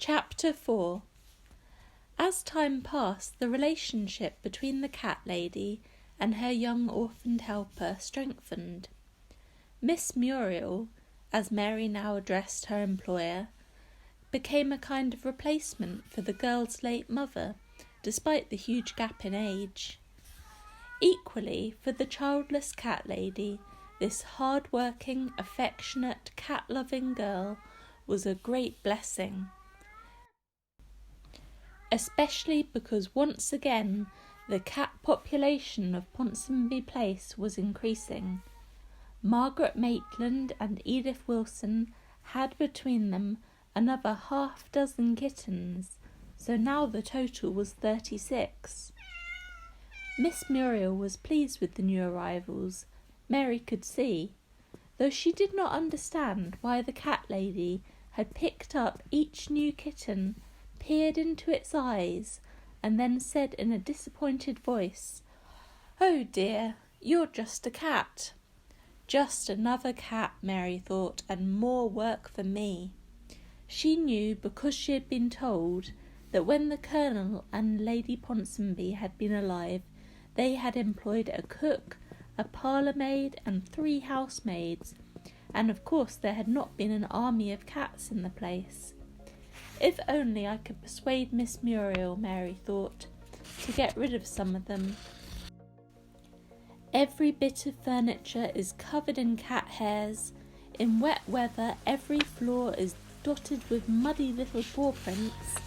Chapter 4. As time passed, the relationship between the Catlady and her young orphaned helper strengthened. Miss Muriel, as Mary now addressed her employer, became a kind of replacement for the girl's late mother, despite the huge gap in age. Equally, for the childless Catlady, this hard-working, affectionate, cat-loving girl was a great blessing, especially because once again the cat population of Ponsonby Place was increasing. Margaret Maitland and Edith Wilson had between them another half-dozen kittens, so now the total was 36. Miss Muriel was pleased with the new arrivals, Mary could see, though she did not understand why the Catlady had picked up each new kitten, peered into its eyes, and then said in a disappointed voice, "Oh dear, you're just a cat." Just another cat, Mary thought, and more work for me. She knew, because she had been told, that when the Colonel and Lady Ponsonby had been alive, they had employed a cook, a parlour-maid, and 3 housemaids, and of course there had not been an army of cats in the place. If only I could persuade Miss Muriel, Mary thought, to get rid of some of them. Every bit of furniture is covered in cat hairs. In wet weather, every floor is dotted with muddy little paw prints.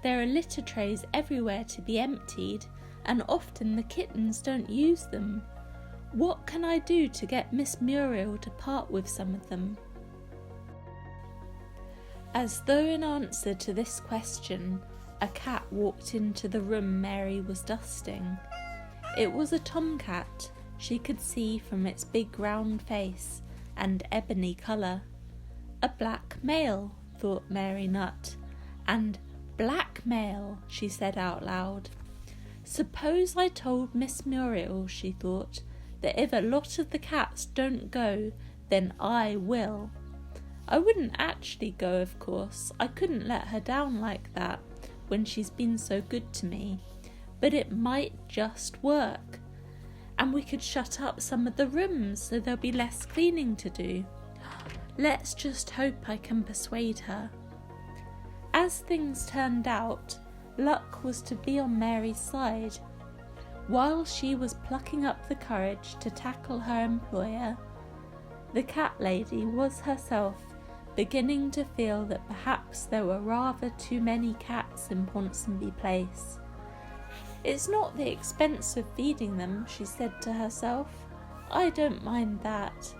There are litter trays everywhere to be emptied, and often the kittens don't use them. What can I do to get Miss Muriel to part with some of them? As though in answer to this question, a cat walked into the room Mary was dusting. It was a tomcat, she could see from its big round face and ebony colour. A black male, thought Mary Nutt, and blackmail, she said out loud. Suppose I told Miss Muriel, she thought, that if a lot of the cats don't go, then I will. I wouldn't actually go, of course. I couldn't let her down like that when she's been so good to me. But it might just work. And we could shut up some of the rooms so there'll be less cleaning to do. Let's just hope I can persuade her. As things turned out, luck was to be on Mary's side. While she was plucking up the courage to tackle her employer, the Catlady was herself beginning to feel that perhaps there were rather too many cats in Ponsonby Place. It's not the expense of feeding them, she said to herself. I don't mind that.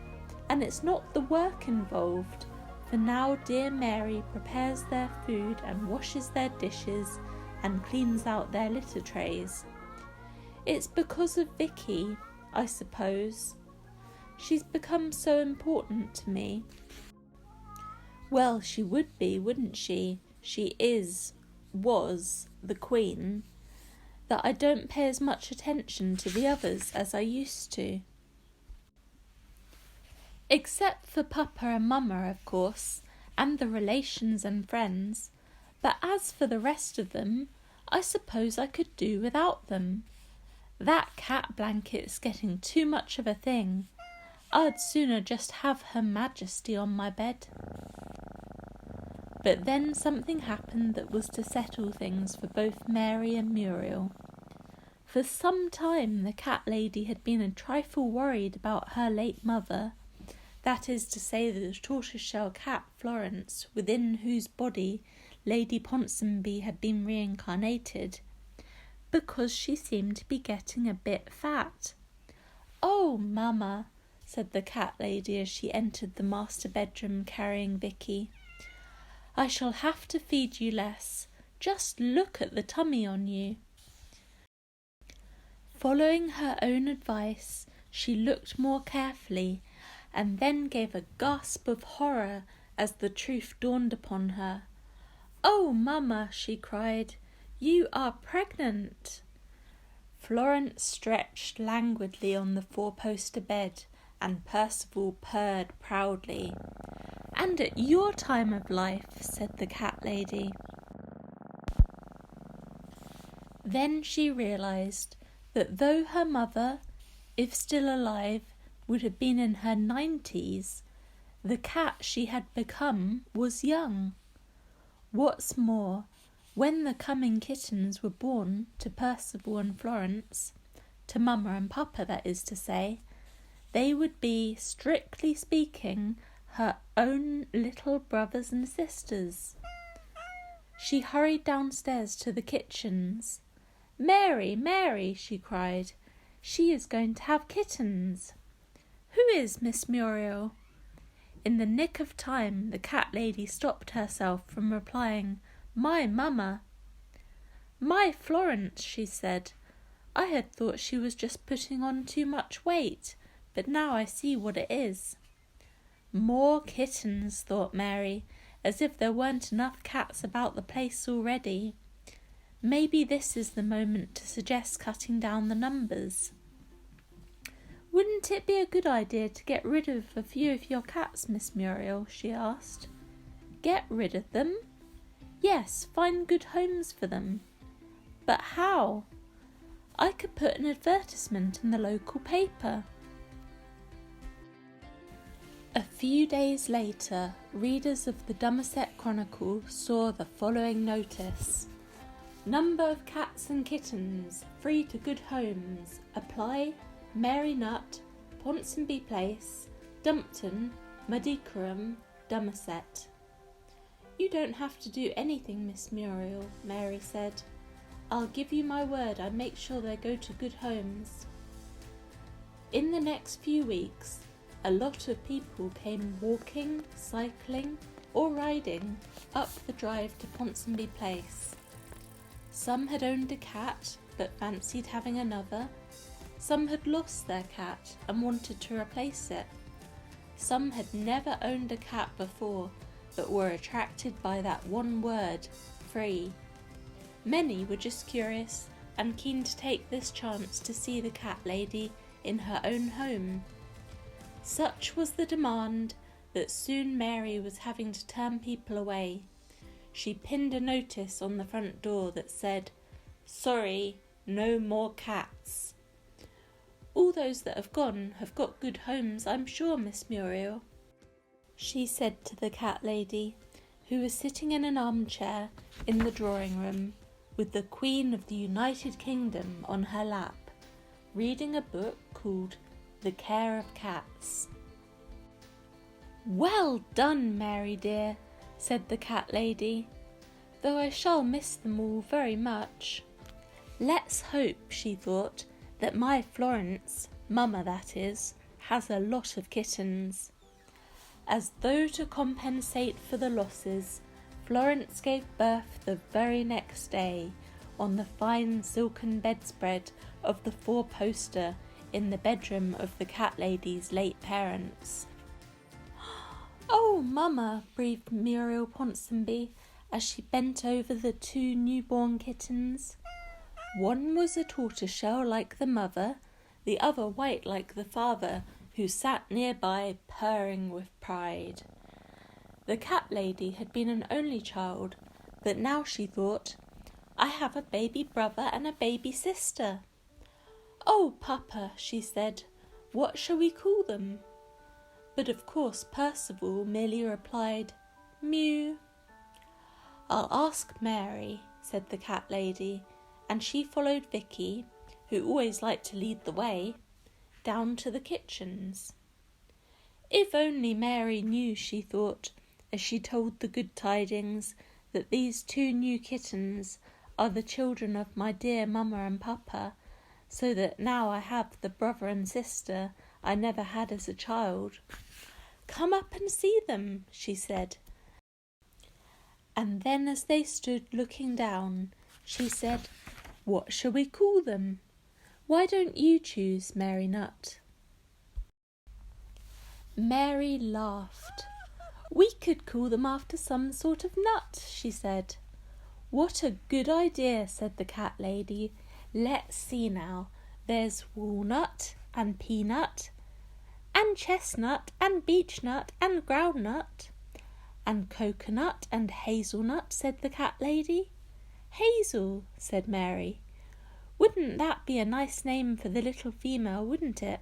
And it's not the work involved, for now dear Mary prepares their food and washes their dishes and cleans out their litter trays. It's because of Vicky, I suppose. She's become so important to me. Well, she would be, wouldn't she? She was the Queen, that I don't pay as much attention to the others as I used to. Except for Papa and Mama, of course, and the relations and friends. But as for the rest of them, I suppose I could do without them. That cat blanket's getting too much of a thing. I'd sooner just have Her Majesty on my bed. But then something happened that was to settle things for both Mary and Muriel. For some time the Catlady had been a trifle worried about her late mother, that is to say the tortoiseshell cat Florence, within whose body Lady Ponsonby had been reincarnated, because she seemed to be getting a bit fat. "Oh, Mamma," said the Catlady as she entered the master bedroom carrying Vicky, "I shall have to feed you less. Just look at the tummy on you." Following her own advice, she looked more carefully, and then gave a gasp of horror as the truth dawned upon her. "Oh, Mamma," she cried, "you are pregnant." Florence stretched languidly on the 4-poster bed, and Percival purred proudly. "And at your time of life," said the Catlady. Then she realised that though her mother, if still alive, would have been in her 90s, the cat she had become was young. What's more, when the coming kittens were born to Percival and Florence, to Mama and Papa that is to say, they would be, strictly speaking, her own little brothers and sisters. She hurried downstairs to the kitchens. "Mary, Mary," she cried, "she is going to have kittens." "Who is Miss Muriel?" In the nick of time the cat lady stopped herself from replying, "My mamma." "My Florence," she said. "I had thought she was just putting on too much weight, but now I see what it is." More kittens, thought Mary, as if there weren't enough cats about the place already. Maybe this is the moment to suggest cutting down the numbers. "Wouldn't it be a good idea to get rid of a few of your cats, Miss Muriel?" she asked. "Get rid of them?" "Yes, find good homes for them." "But how?" "I could put an advertisement in the local paper." A few days later, readers of the Somerset Chronicle saw the following notice: "Number of cats and kittens, free to good homes. Apply, Mary Nutt, Ponsonby Place, Dumpton, Muddycurham, Somerset." "You don't have to do anything, Miss Muriel," Mary said. "I'll give you my word I make sure they go to good homes." In the next few weeks, a lot of people came walking, cycling, or riding up the drive to Ponsonby Place. Some had owned a cat but fancied having another. Some had lost their cat and wanted to replace it. Some had never owned a cat before but were attracted by that one word, free. Many were just curious and keen to take this chance to see the cat lady in her own home. Such was the demand that soon Mary was having to turn people away. She pinned a notice on the front door that said, "Sorry, no more cats." "All those that have gone have got good homes, I'm sure, Miss Muriel," she said to the cat lady, who was sitting in an armchair in the drawing room with the Queen of the United Kingdom on her lap, reading a book called The Care of Cats. "Well done, Mary dear," said the cat lady, "though I shall miss them all very much. Let's hope," she thought, "that my Florence, Mama that is, has a lot of kittens." As though to compensate for the losses, Florence gave birth the very next day on the fine silken bedspread of the four-poster in the bedroom of the cat lady's late parents. "Oh, Mama," breathed Muriel Ponsonby as she bent over the two newborn kittens. One was a tortoiseshell like the mother, the other white like the father, who sat nearby purring with pride. The cat lady had been an only child, but now she thought, "I have a baby brother and a baby sister." "Oh, Papa," she said, "what shall we call them?" But of course Percival merely replied, "Mew." "I'll ask Mary," said the cat lady, and she followed Vicky, who always liked to lead the way, down to the kitchens. If only Mary knew, she thought, as she told the good tidings that these two new kittens are the children of my dear Mama and Papa, so that now I have the brother and sister I never had as a child. "Come up and see them," she said. And then as they stood looking down, she said, "What shall we call them? Why don't you choose, Mary Nutt?" Mary laughed. "We could call them after some sort of nut," she said. "What a good idea," said the cat lady. "Let's see now. There's walnut and peanut and chestnut and beechnut and groundnut and coconut and hazelnut," said the cat lady. "Hazel," said Mary. Wouldn't that be a nice name for the little female, wouldn't it?"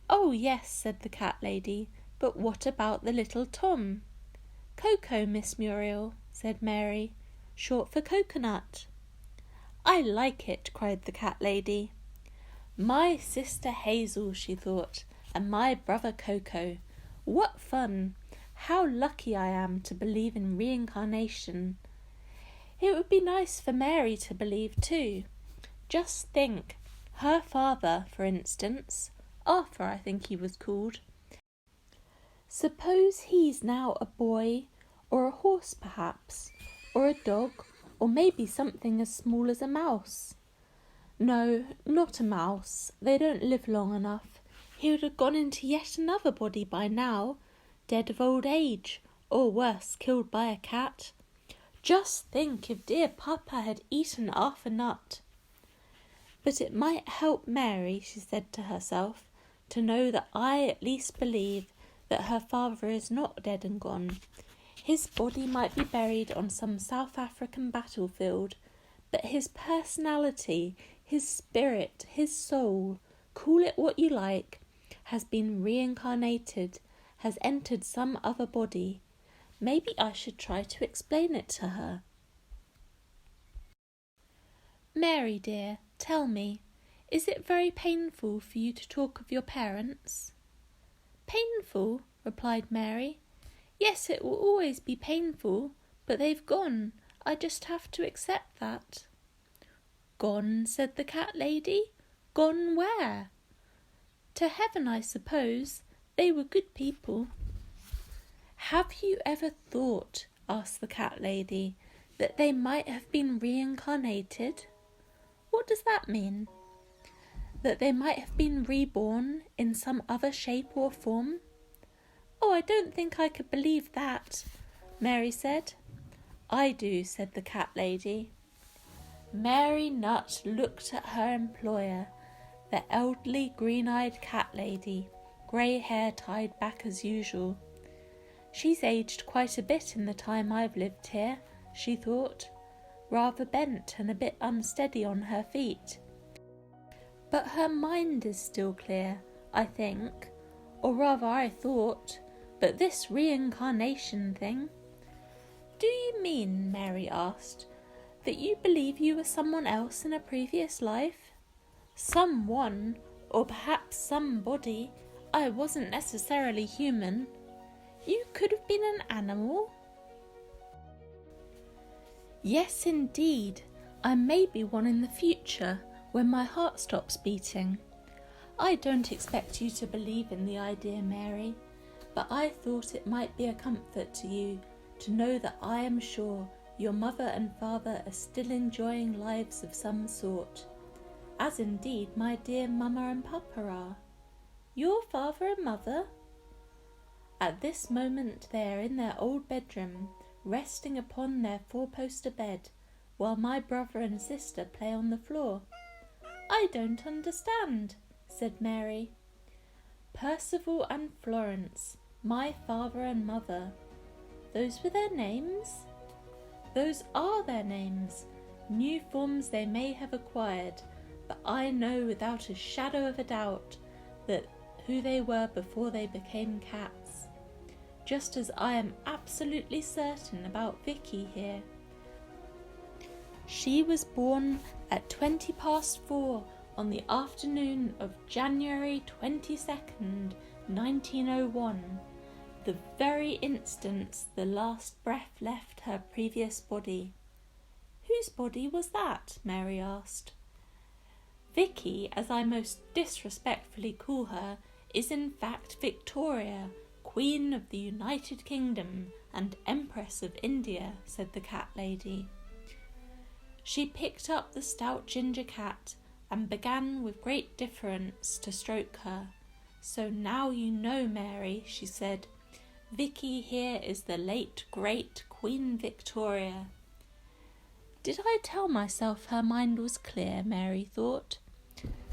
"Oh, yes," said the cat lady, "but what about the little Tom?" "Coco, Miss Muriel," said Mary, "short for coconut." "I like it," cried the cat lady. "My sister Hazel," she thought, "and my brother Coco. What fun! How lucky I am to believe in reincarnation. It would be nice for Mary to believe too. Just think, her father, for instance, Arthur I think he was called. Suppose he's now a boy, or a horse perhaps, or a dog, or maybe something as small as a mouse. No, not a mouse. They don't live long enough. He would have gone into yet another body by now, dead of old age, or worse, killed by a cat. Just think if dear Papa had eaten Arthur Nut. But it might help Mary, she said to herself, to know that I at least believe that her father is not dead and gone. His body might be buried on some South African battlefield, but his personality, his spirit, his soul, call it what you like, has been reincarnated, has entered some other body. Maybe I should try to explain it to her. Mary, dear, tell me, is it very painful for you to talk of your parents? Painful, replied Mary. Yes, it will always be painful, but they've gone. I just have to accept that. Gone, said the cat lady. Gone where? To heaven, I suppose. They were good people. Have you ever thought, asked the cat lady, that they might have been reincarnated? What does that mean? That they might have been reborn in some other shape or form? Oh, I don't think I could believe that, Mary said. I do, said the cat lady. Mary Nutt looked at her employer, the elderly green-eyed cat lady, grey hair tied back as usual. She's aged quite a bit in the time I've lived here, she thought, rather bent and a bit unsteady on her feet. But her mind is still clear, I think, or rather I thought, but this reincarnation thing. Do you mean, Mary asked, that you believe you were someone else in a previous life? Someone, or perhaps somebody. I wasn't necessarily human. You could have been an animal. Yes, indeed. I may be one in the future, when my heart stops beating. I don't expect you to believe in the idea, Mary, but I thought it might be a comfort to you to know that I am sure your mother and father are still enjoying lives of some sort, as indeed my dear mamma and papa are. Your father and mother? At this moment they are in their old bedroom, resting upon their four-poster bed, while my brother and sister play on the floor. I don't understand, said Mary. Percival and Florence, my father and mother. Those were their names? Those are their names. New forms they may have acquired, but I know without a shadow of a doubt that who they were before they became cats. Just as I am absolutely certain about Vicky here. She was born at 4:20 on the afternoon of January 22nd, 1901, the very instant the last breath left her previous body. Whose body was that? Mary asked. Vicky, as I most disrespectfully call her, is in fact Victoria, Queen of the United Kingdom and Empress of India, said the cat lady. She picked up the stout ginger cat and began with great deference to stroke her. So now you know, Mary, she said. Vicky here is the late great Queen Victoria. Did I tell myself her mind was clear? Mary thought.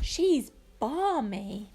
She's balmy.